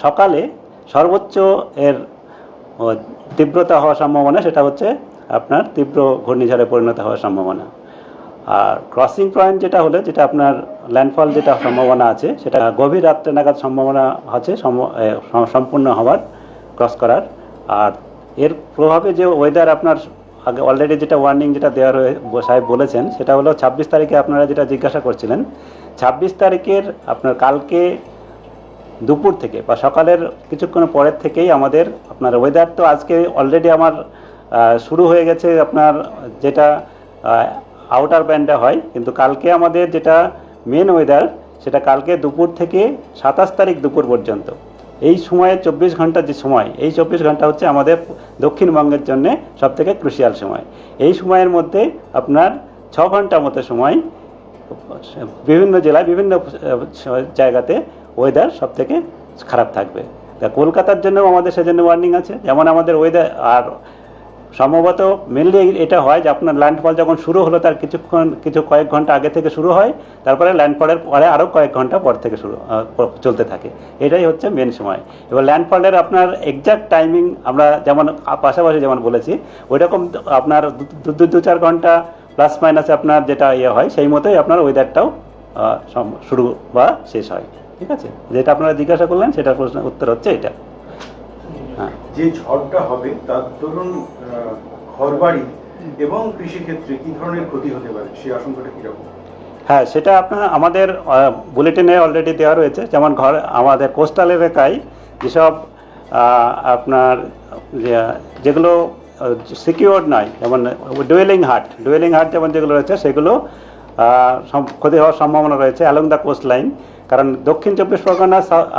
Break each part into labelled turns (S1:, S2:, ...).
S1: সকালে সর্বোচ্চ এর তীব্রতা হওয়ার সম্ভাবনা সেটা হচ্ছে আপনার তীব্র ঘূর্ণিঝড়ে পরিণত হওয়ার সম্ভাবনা। আর ক্রসিং পয়েন্ট যেটা হলো, যেটা আপনার ল্যান্ডফল যেটা সম্ভাবনা আছে, সেটা গভীর রাত্রে নাগাদ সম্ভাবনা আছে সম্পূর্ণ হওয়ার, ক্রস করার। আর এর প্রভাবে যে ওয়েদার আপনার আগে অলরেডি যেটা ওয়ার্নিং যেটা দেওয়া সাহেব বলেছেন, সেটা হলো 26 তারিখে আপনারা যেটা জিজ্ঞাসা করছিলেন, 26 তারিখের আপনার কালকে দুপুর থেকে বা সকালের কিছুক্ষণ পরের থেকেই আমাদের আপনার ওয়েদার তো আজকে অলরেডি আমার শুরু হয়ে গেছে আপনার যেটা আউটার ব্যান্ডে হয়, কিন্তু কালকে আমাদের যেটা মেন ওয়েদার সেটা কালকে দুপুর থেকে 27 তারিখ দুপুর পর্যন্ত এই সময়ে 24 ঘন্টা যে সময়, এই 24 ঘন্টা হচ্ছে আমাদের দক্ষিণবঙ্গের জন্য সবথেকে ক্রুশিয়াল সময়। এই সময়ের মধ্যে আপনার 6 ঘন্টা মতো সময় বিভিন্ন জেলায় বিভিন্ন জায়গাতে ওয়েদার সবথেকে খারাপ থাকবে। তা কলকাতার জন্য আমাদের সেজন্য ওয়ার্নিং আছে। যেমন আমাদের ওয়েদার আর সম্ভবত মেনলি এটা হয় যে আপনার ল্যান্ডফল যখন শুরু হলো তার কয়েক ঘন্টা আগে থেকে শুরু হয়, তারপরে ল্যান্ডফলের পরে আরও কয়েক ঘন্টা পর থেকে চলতে থাকে। এটাই হচ্ছে মেন সময়। এবার ল্যান্ডফলের আপনার এক্সাক্ট টাইমিং আমরা যেমন পাশাপাশি যেমন বলেছি, ওইরকম আপনার 2-4 ঘন্টা প্লাস মাইনাসে আপনার যেটা হয় সেই মতোই আপনার ওয়েদারটাও শুরু বা শেষ হয়। ঠিক আছে, যেটা আপনারা জিজ্ঞাসা করলেন সেটার প্রশ্ন উত্তর হচ্ছে এটা।
S2: যে ঝড়টা হবে তার ধরুন ঘরবাড়ি এবং কৃষিক্ষেত্রে কি ধরনের ক্ষতি হতে পারে, সেই আশঙ্কাটা কিরকম?
S1: হ্যাঁ, সেটা আপনার আমাদের বুলেটিনে অলরেডি দেওয়া রয়েছে। যেমন আমাদের কোস্টাল এলাকায় যেসব আপনার যেগুলো সিকিউরড নয়, যেমন ডুয়েলিং হাট যেমন যেগুলো রয়েছে, সেগুলো ক্ষতি হওয়ার সম্ভাবনা রয়েছে অ্যালং দ্য কোস্ট লাইন। কারণ দক্ষিণ 24 পরগনা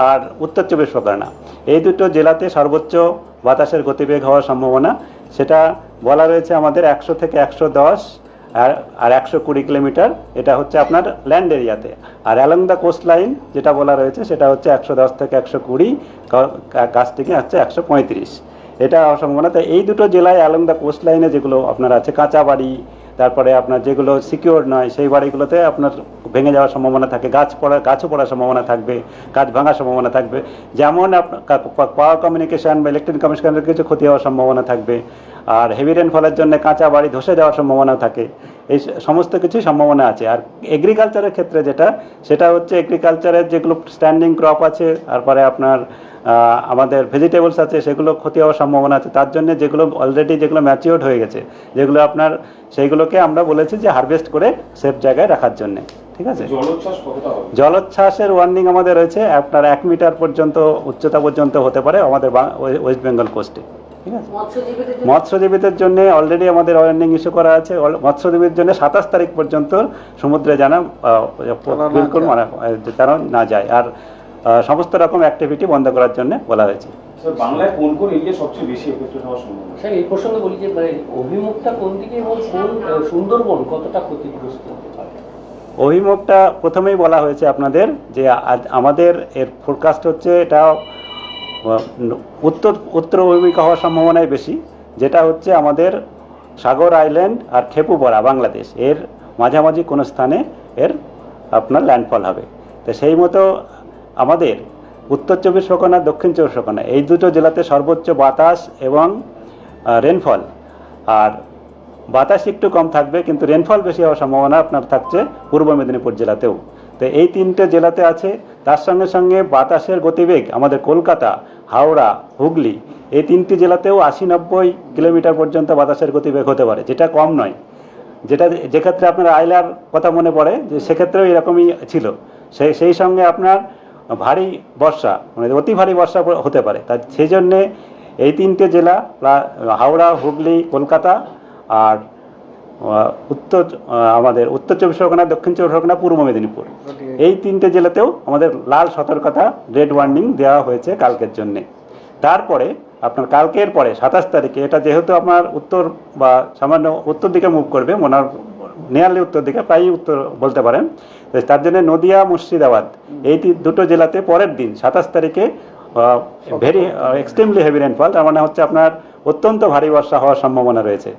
S1: আর উত্তর 24 পরগনা এই দুটো জেলাতে সর্বোচ্চ বাতাসের গতিবেগ হওয়ার সম্ভাবনা সেটা বলা রয়েছে আমাদের 100 থেকে 110 আর 120 কিলোমিটার। এটা হচ্ছে আপনার ল্যান্ড এরিয়াতে। আর অ্যালং দ্য কোস্ট লাইন যেটা বলা রয়েছে সেটা হচ্ছে 110 থেকে 120, কাছ থেকে হচ্ছে 135, এটা হওয়ার সম্ভাবনা। তো এই দুটো জেলায় অ্যালং দ্য কোস্ট লাইনে যেগুলো আপনার আছে কাঁচা বাড়ি, তারপরে আপনার যেগুলো সিকিউর নয় সেই বাড়িগুলোতে আপনার ভেঙে যাওয়ার সম্ভাবনা থাকে, গাছও পড়ার সম্ভাবনা থাকবে, গাছ ভাঙার সম্ভাবনা থাকবে। যেমন পাওয়ার কমিউনিকেশন বা ইলেকট্রিক কমিউনিকেশনের কিছু ক্ষতি হওয়ার সম্ভাবনা থাকবে। আর হেভি রেনফলের জন্য কাঁচা বাড়ি ধসে যাওয়ার সম্ভাবনা থাকে। এই সমস্ত কিছুই সম্ভাবনা আছে। আর এগ্রিকালচারের ক্ষেত্রে সেটা হচ্ছে এগ্রিকালচারের যেগুলো স্ট্যান্ডিং ক্রপ আছে, তারপরে আপনার আমাদের ভেজিটেবলস আছে, সেগুলো ক্ষতি হওয়ার সম্ভাবনা আছে। তার জন্য যেগুলো অলরেডি ম্যাচিওর্ড হয়ে গেছে, যেগুলো আপনার সেইগুলোকে আমরা বলেছি যে হারভেস্ট করে সেফ জায়গায় রাখার জন্য। ঠিক আছে, জলোচ্ছ্বাসের ওয়ার্নিং আমাদের রয়েছে আপনার 1 মিটার পর্যন্ত উচ্চতা পর্যন্ত হতে পারে আমাদের ওয়েস্ট বেঙ্গল কোস্টে। ঠিক আছে, মৎস্যজীবীদের জন্য অলরেডি আমাদের ওয়ার্নিং ইস্যু করা আছে। মৎস্যজীবীর জন্য 27 তারিখ পর্যন্ত সমুদ্রে জানা বিলকুল যেন না যায়, আর সমস্ত রকম অ্যাক্টিভিটি বন্ধ করার জন্য বলা হয়েছে।
S2: বাংলায় কোন কোন এরিয়া সবচেয়ে বেশি এফেক্টেড হওয়ার সম্ভাবনা?
S3: স্যার, এই প্রসঙ্গে বলি যে অভিমুখটা কোন দিকে এবং সুন্দরবন কতটা ক্ষতিগ্রস্ত হতে পারে?
S1: অভিমুখটা প্রথমেই বলা হয়েছে আপনাদের যে আমাদের এর ফোরকাস্ট হচ্ছে এটা উত্তর অভিমুখী হওয়ার সম্ভাবনাই বেশি, যেটা হচ্ছে আমাদের সাগর আইল্যান্ড আর খেপুপাড়া বাংলাদেশ এর মাঝামাঝি কোনো স্থানে এর আপনার ল্যান্ডফল হবে। তো সেই মতো আমাদের উত্তর 24 পরগনা, দক্ষিণ 24 পরগনা এই দুটো জেলাতে সর্বোচ্চ বাতাস এবং রেনফল, আর বাতাস একটু কম থাকবে কিন্তু রেনফল বেশি হওয়ার সম্ভাবনা আপনার থাকছে পূর্ব মেদিনীপুর জেলাতেও। তো এই 3টে জেলাতে আছে। তার সঙ্গে সঙ্গে বাতাসের গতিবেগ আমাদের কলকাতা, হাওড়া, হুগলি এই 3টি জেলাতেও 80-90 কিলোমিটার পর্যন্ত বাতাসের গতিবেগ হতে পারে, যেটা কম নয়। যে ক্ষেত্রে আপনার আইলার কথা মনে পড়ে যে সেক্ষেত্রেও এরকমই ছিল। সেই সঙ্গে আপনার ভারী বর্ষা, অতি ভারী বর্ষা হতে পারে। তাই সেই জন্যে এই 3টে জেলা হাওড়া, হুগলি, কলকাতা আর আমাদের উত্তর 24 পরগনা, দক্ষিণ 24 পরগনা, পূর্ব মেদিনীপুর এই 3টে জেলাতেও আমাদের লাল সতর্কতা, রেড ওয়ার্নিং দেওয়া হয়েছে কালকের জন্যে। তারপরে আপনার কালকের পরে 27 তারিখে এটা যেহেতু আপনার উত্তর বা সামান্য উত্তর দিকে মুভ করবে, নিয়ারলি উত্তর দিকে, প্রায় উত্তর বলতে পারেন। তার জন্য নদিয়া, মুর্শিদাবাদ এই দুটো জেলাতে পরের দিন 27 তারিখে ভেরি এক্সট্রিমলি হেভি রেনফল, তার মানে হচ্ছে আপনার অত্যন্ত ভারী বর্ষা হওয়ার সম্ভাবনা রয়েছে।